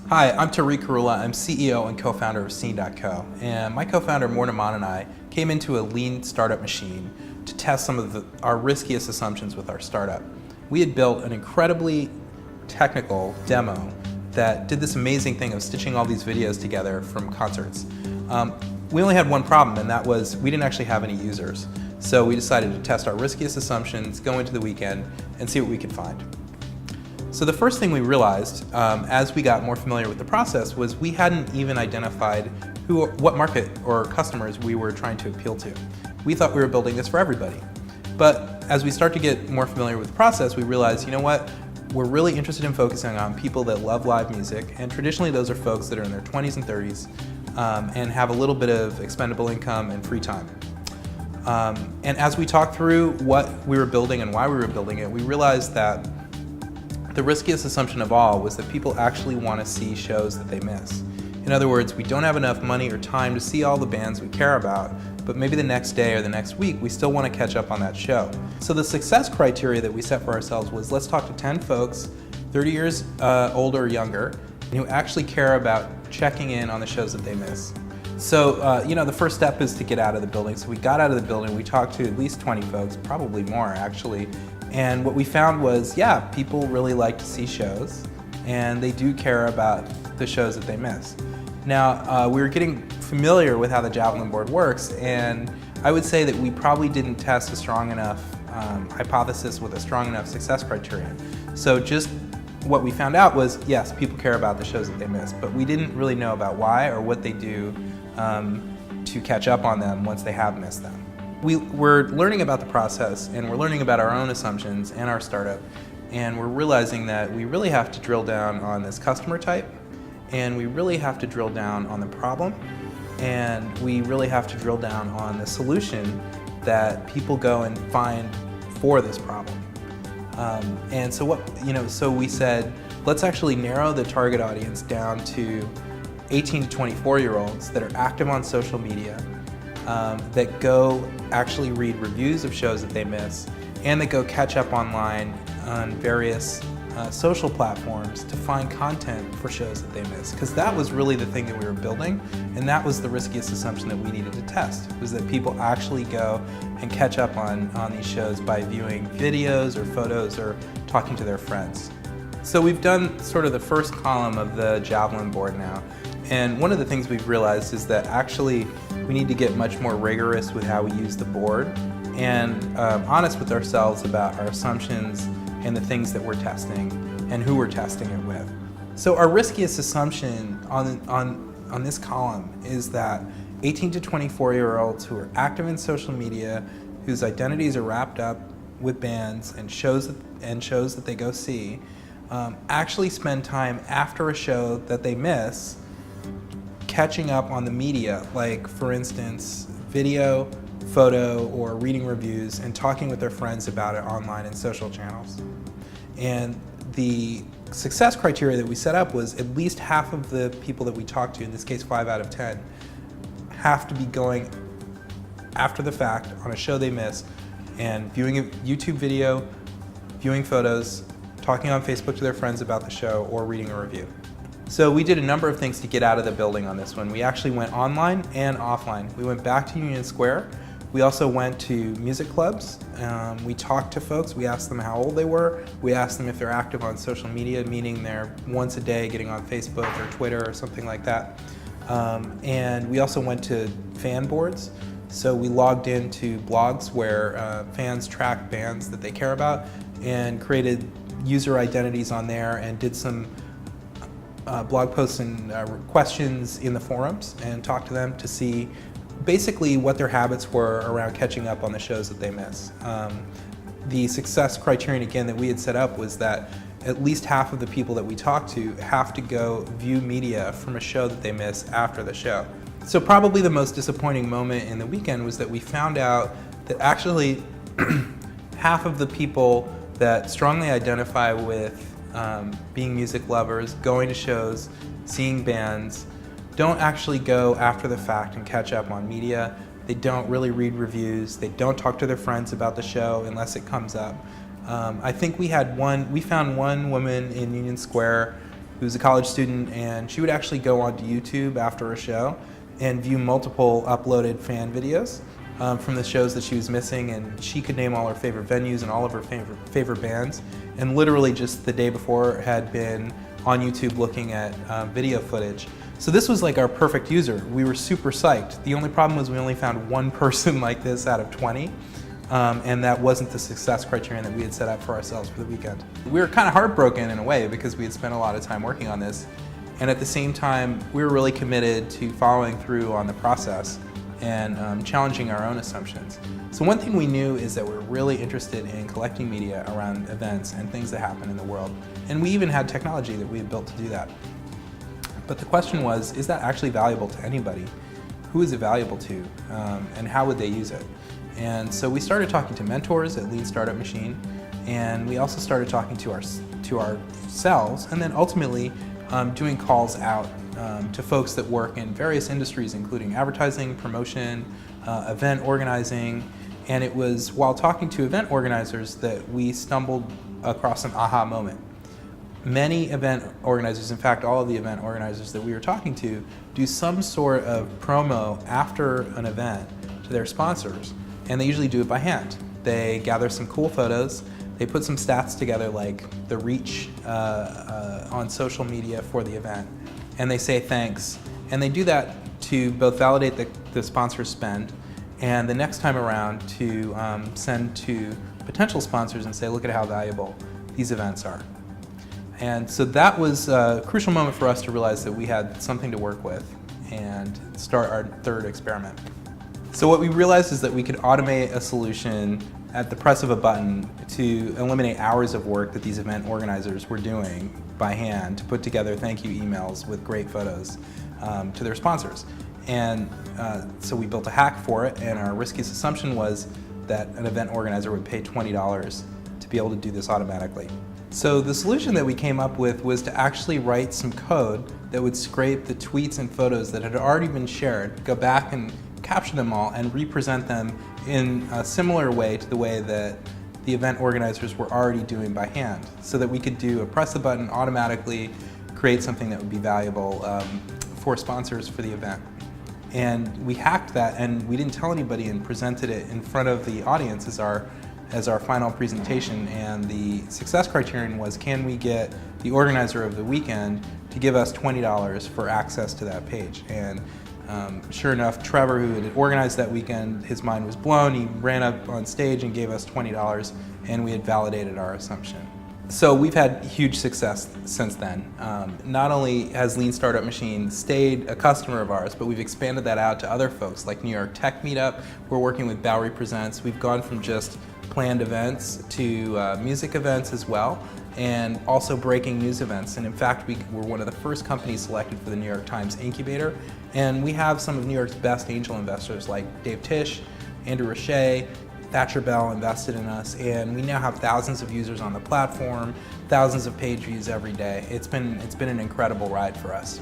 Hi, I'm Tarikh. I'm CEO and co-founder of Scene.co, and my co-founder Mortiman and I came into a lean startup machine to test some of our riskiest assumptions with our startup. We had built an incredibly technical demo that did this amazing thing of stitching all these videos together from concerts. We only had one problem, and that was we didn't actually have any users. So we decided to test our riskiest assumptions, go into the weekend, and see what we could find. So the first thing we realized as we got more familiar with the process was we hadn't even identified what market or customers we were trying to appeal to. We thought we were building this for everybody. But as we start to get more familiar with the process, we realized, you know what, we're really interested in focusing on people that love live music, and traditionally those are folks that are in their 20s and 30s and have a little bit of expendable income and free time. And as we talked through what we were building and why we were building it, we realized that the riskiest assumption of all was that people actually want to see shows that they miss. In other words, we don't have enough money or time to see all the bands we care about, but maybe the next day or the next week we still want to catch up on that show. So the success criteria that we set for ourselves was, let's talk to 10 folks 30 years older or younger who actually care about checking in on the shows that they miss. So the first step is to get out of the building. So we got out of the building, we talked to at least 20 folks, probably more actually, and what we found was, yeah, people really like to see shows, and they do care about the shows that they miss. Now, we were getting familiar with how the Javelin board works, and I would say that we probably didn't test a strong enough hypothesis with a strong enough success criterion. So just what we found out was, yes, people care about the shows that they miss, but we didn't really know about why or what they do to catch up on them once they have missed them. We're learning about the process, and we're learning about our own assumptions and our startup, and we're realizing that we really have to drill down on this customer type, and we really have to drill down on the problem, and we really have to drill down on the solution that people go and find for this problem. And so so we said, let's actually narrow the target audience down to 18 to 24-year-olds that are active on social media, that go actually read reviews of shows that they miss, and that go catch up online on various social platforms to find content for shows that they miss. Because that was really the thing that we were building, and that was the riskiest assumption that we needed to test, was that people actually go and catch up on these shows by viewing videos or photos or talking to their friends. So we've done sort of the first column of the Javelin board now, and one of the things we've realized is that actually we need to get much more rigorous with how we use the board and honest with ourselves about our assumptions and the things that we're testing and who we're testing it with. So our riskiest assumption on this column is that 18 to 24-year-olds who are active in social media, whose identities are wrapped up with bands and shows that they go see, actually spend time after a show that they miss catching up on the media, like for instance, video, photo, or reading reviews and talking with their friends about it online and social channels. And the success criteria that we set up was at least half of the people that we talked to, in this case 5 out of 10, have to be going after the fact on a show they miss and viewing a YouTube video, viewing photos, talking on Facebook to their friends about the show, or reading a review. So we did a number of things to get out of the building on this one. We actually went online and offline. We went back to Union Square. We also went to music clubs. We talked to folks. We asked them how old they were. We asked them if they're active on social media, meaning they're once a day getting on Facebook or Twitter or something like that. And we also went to fan boards. So we logged into blogs where fans track bands that they care about and created user identities on there and did some blog posts and questions in the forums and talked to them to see basically what their habits were around catching up on the shows that they miss. The success criterion, again, that we had set up was that at least half of the people that we talked to have to go view media from a show that they miss after the show. So probably the most disappointing moment in the weekend was that we found out that actually half of the people that strongly identify with being music lovers, going to shows, seeing bands, don't actually go after the fact and catch up on media. They don't really read reviews. They don't talk to their friends about the show unless it comes up. I think we found one woman in Union Square who was a college student, and she would actually go onto YouTube after a show and view multiple uploaded fan videos from the shows that she was missing, and she could name all her favorite venues and all of her favorite bands, and literally just the day before had been on YouTube looking at video footage. So this was like our perfect user. We were super psyched. The only problem was we only found one person like this out of 20, and that wasn't the success criterion that we had set up for ourselves for the weekend. We were kind of heartbroken in a way because we had spent a lot of time working on this, and at the same time we were really committed to following through on the process and challenging our own assumptions. So one thing we knew is that we're really interested in collecting media around events and things that happen in the world, and we even had technology that we had built to do that. But the question was, is that actually valuable to anybody? Who is it valuable to, and how would they use it? And so we started talking to mentors at Lean Startup Machine, and we also started talking to ourselves, and then ultimately doing calls out to folks that work in various industries, including advertising, promotion, event organizing. And it was while talking to event organizers that we stumbled across an aha moment. Many event organizers, in fact all of the event organizers that we were talking to, do some sort of promo after an event to their sponsors, and they usually do it by hand. They gather some cool photos, they put some stats together like the reach on social media for the event, and they say thanks. And they do that to both validate the sponsor's spend, and the next time around to send to potential sponsors and say, look at how valuable these events are. And so that was a crucial moment for us to realize that we had something to work with and start our third experiment. So what we realized is that we could automate a solution at the press of a button to eliminate hours of work that these event organizers were doing by hand to put together thank you emails with great photos to their sponsors. And so we built a hack for it, and our riskiest assumption was that an event organizer would pay $20 to be able to do this automatically. So the solution that we came up with was to actually write some code that would scrape the tweets and photos that had already been shared, go back and capture them all and represent them in a similar way to the way that the event organizers were already doing by hand, so that we could do a press the button, automatically create something that would be valuable for sponsors for the event. And we hacked that, and we didn't tell anybody, and presented it in front of the audience as our final presentation. And the success criterion was, can we get the organizer of the weekend to give us $20 for access to that page? And sure enough, Trevor, who had organized that weekend, his mind was blown. He ran up on stage and gave us $20, and we had validated our assumption. So we've had huge success since then. Not only has Lean Startup Machine stayed a customer of ours, but we've expanded that out to other folks like New York Tech Meetup. We're working with Bowery Presents. We've gone from just planned events to music events as well, and also breaking news events. And in fact, we're one of the first companies selected for the New York Times Incubator, and we have some of New York's best angel investors like Dave Tisch, Andrew Roche, Thatcher Bell invested in us, and we now have thousands of users on the platform, thousands of page views every day. It's been an incredible ride for us.